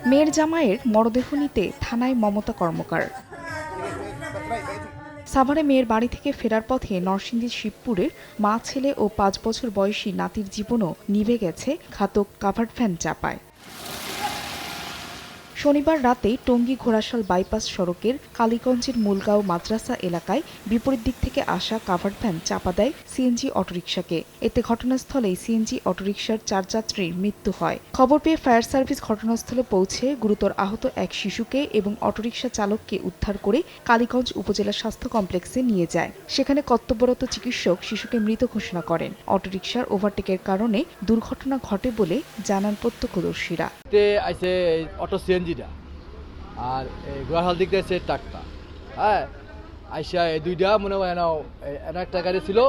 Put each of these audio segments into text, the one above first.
মেয়ের জামাইয়ের মরদেহ নিতে থানায় মমতা কর্মকার। সাভারে মেয়ের বাড়ি থেকে ফেরার পথে নরসিংদীর শিবপুরের মা ছেলে ও ৫ বছর বয়সী নাতির জীবনও নিভে গেছে ঘাতক কাভার্ড ভ্যান চাপায়। শনিবার রাতে টঙ্গী ঘোড়াশাল বাইপাস সড়কের কালীগঞ্জের মূলগাঁও মাদ্রাসা এলাকায় বিপরীত দিক থেকে আসা কাভার্ড ভ্যান চাপা দেয় সিএনজি অটোরিকশাকে। এতে ঘটনাস্থলেই সিএনজি অটোরিকশার ৪ যাত্রীর মৃত্যু হয়। খবর পেয়ে ফায়ার সার্ভিস ঘটনাস্থলে পৌঁছে গুরুতর আহত এক শিশুকে এবং অটোরিকশা চালককে উদ্ধার করে কালীগঞ্জ উপজেলা স্বাস্থ্য কমপ্লেক্সে নিয়ে যায়। সেখানে কর্তব্যরত চিকিৎসক শিশুকে মৃত ঘোষণা করেন। অটোরিকশার ওভারটেকের কারণে দুর্ঘটনা ঘটে বলে জানান প্রত্যক্ষদর্শীরা। অটো সিএনজিটা আর গোয়াহাল দিক দিয়ে ট্রাকটা, হ্যাঁ আইসা এই দুইটা মনে হয় একটা গাড়ি ছিল,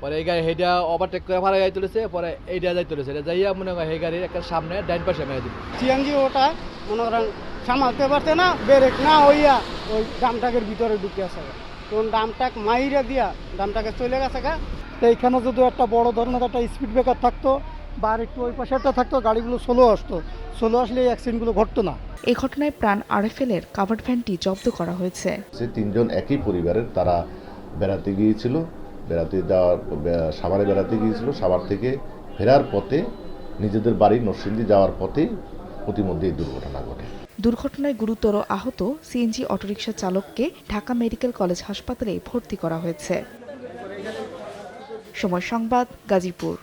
পরে এই গাড়ি সেইটা ওভারটেক করে ভাড়া গাড়ি তুলেছে, পরে এইটা যাই তুলেছে, এটা যাইয়া মনে হয় এই গাড়ির একটা সামনে ডাইন পাশে মেরে দিল। সিএনজি ওটা মনে করেন সামালতে পারছে না, ব্রেক না হইয়া ওই ডামটাকের ভিতরে ঢুকে আসে, তখন ডামটাক মাইরা দিয়া ডামটাকে চলে গেছে গা। তো এইখানে যদি একটা বড় ধরনের একটা স্পিড ব্রেকার থাকতো বা একটু ওই পাশে একটা থাকতো, গাড়িগুলো স্লো আসতো, স্লো আসলে এই অ্যাক্সিডেন্টগুলো ঘটতো না। এই ঘটনায় প্রাণ আরএফএল-এর কাভার্ড ভ্যানটি জব্দ করা হয়েছে। তিনজন একই পরিবারের, তারা বেড়াতে গিয়েছিল, সাভারে বেড়াতে গিয়েছিল। সাভার থেকে ফেরার পথে নিজেদের বাড়ি নরসিংদী যাওয়ার পথে প্রতিমধ্যে এই দুর্ঘটনা ঘটে। দুর্ঘটনায় গুরুতর আহত সিএনজি অটোরিকশা চালককে ঢাকা মেডিকেল কলেজ হাসপাতালে ভর্তি করা হয়েছে। সময় সংবাদ, গাজীপুর।